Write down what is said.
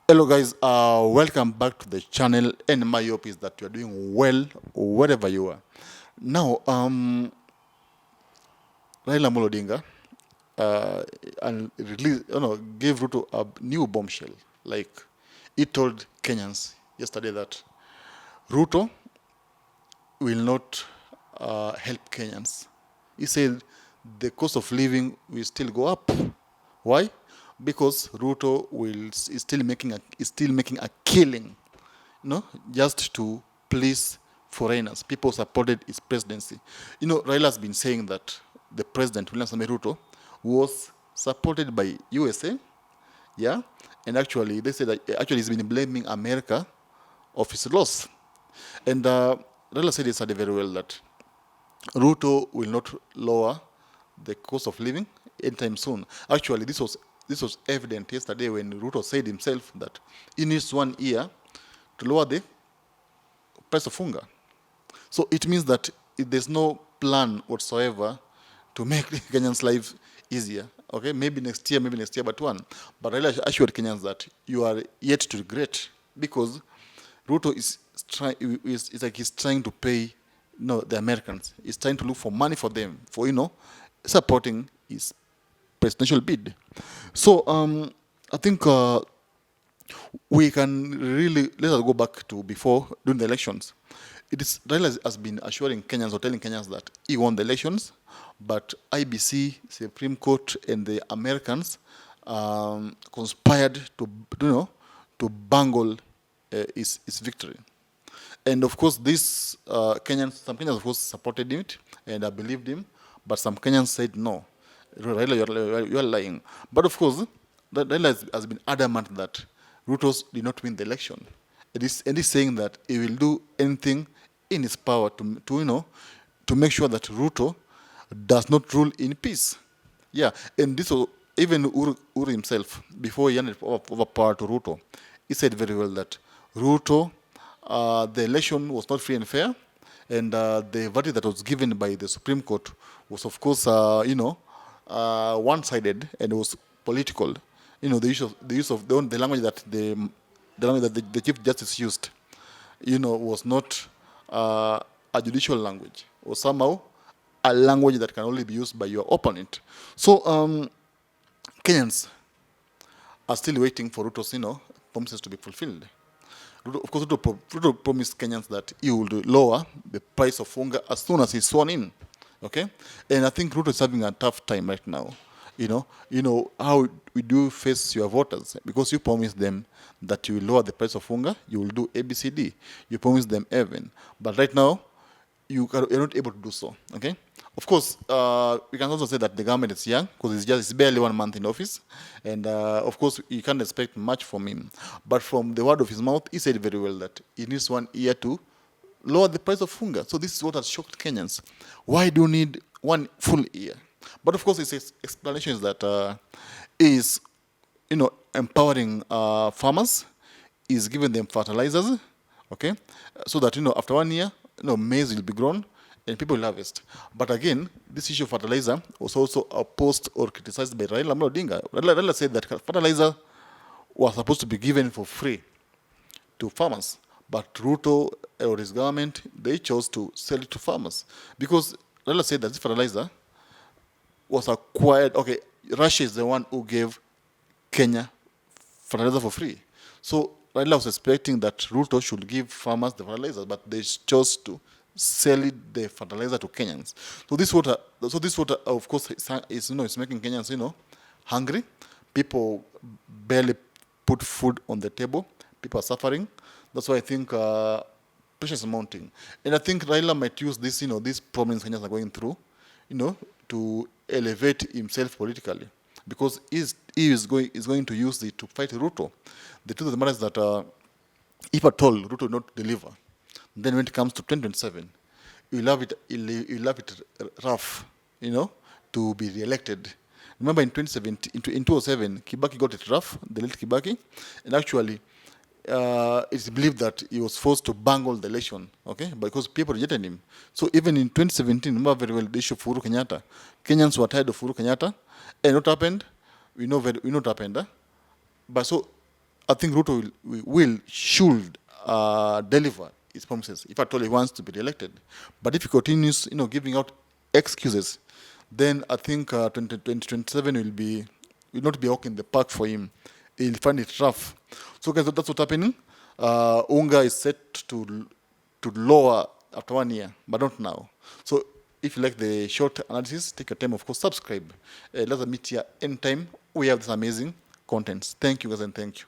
Hello guys, welcome back to the channel, and my hope is that you are doing well wherever you are. Now, Raila Amolo Odinga and gave Ruto a new bombshell. Like, he told Kenyans yesterday that Ruto will not help Kenyans. He said the cost of living will still go up. Why? Because Ruto is still making a killing, just to please foreigners. People supported his presidency. Raila has been saying that the president, William Samoei Ruto, was supported by USA, yeah, and actually they say that actually he's been blaming America of his loss. And Raila said yesterday very well that Ruto will not lower the cost of living anytime soon. Actually, this was evident yesterday when Ruto said himself that he needs 1 year to lower the price of Unga. So it means that there's no plan whatsoever to make Kenyans' life easier. Okay, maybe next year, but one. But I assured Kenyans that you are yet to regret, because Ruto is like he's trying to pay, the Americans. He's trying to look for money for them for supporting his presidential bid. So I think we can really let us go back to before during the elections. Raila has been assuring Kenyans or telling Kenyans that he won the elections, but IBC, Supreme Court, and the Americans conspired to bungle his victory. And of course, some Kenyans of course supported it and believed him, but some Kenyans said no, Raila, you're lying. But of course, Raila has been adamant that Ruto did not win the election. And he's saying that he will do anything in his power to make sure that Ruto does not rule in peace. Yeah, and this was even Uru himself, before he handed over power to Ruto, he said very well that Ruto, the election was not free and fair, and the verdict that was given by the Supreme Court was, of course, one-sided, and it was political. The language that the Chief Justice used, was not a judicial language, or somehow a language that can only be used by your opponent. So Kenyans are still waiting for Ruto's, promises to be fulfilled. Of course, Ruto promised Kenyans that he would lower the price of Unga as soon as he's sworn in. Okay, and I think Ruto is having a tough time right now. How we do face your voters, because you promised them that you will lower the price of Unga, you will do ABCD. You promised them even, but right now you're not able to do so. Okay, of course, we can also say that the government is young, because it's barely 1 month in office, and of course you can't expect much from him. But from the word of his mouth, he said very well that he needs 1 year to lower the price of Unga. So this is what has shocked Kenyans. Why do you need 1 full year? But of course, his explanation is that is empowering farmers, is giving them fertilizers, okay, so that after 1 year, maize will be grown and people will harvest. But again, this issue of fertilizer was also opposed or criticized by Raila Amolo Odinga. Raila said that fertilizer was supposed to be given for free to farmers, but Ruto or his government, they chose to sell it to farmers, because Raila said that this fertilizer was acquired. Okay, Russia is the one who gave Kenya fertilizer for free. So Raila was expecting that Ruto should give farmers the fertilizer, but they chose to sell the fertilizer to Kenyans. So this water, of course, is making Kenyans hungry. People barely put food on the table. People are suffering. That's why I think pressure is mounting, and I think Raila might use this, these problems Kenyans are going through, to elevate himself politically, because he is going to use it to fight Ruto. The truth of the matter is that if at all Ruto will not deliver, then when it comes to 2027, he'll have it rough, to be re-elected. Remember in 2017, in 2007, Kibaki got it rough, the late Kibaki, and actually it's believed that he was forced to bungle the election, okay, because people rejected him. So even in 2017, remember very well the issue of Uhuru Kenyatta. Kenyans were tired of Uhuru Kenyatta, and what happened? We know what happened. But so I think Ruto should deliver his promises if at all he wants to be re-elected. But if he continues, giving out excuses, then I think 2027 will not be a walk in the park for him. He'll find it rough. So guys, that's what's happening. Unga is set to lower after 1 year, but not now. So if you like the short analysis, take your time, of course, subscribe. Let's meet here anytime. We have this amazing contents. Thank you guys, and thank you.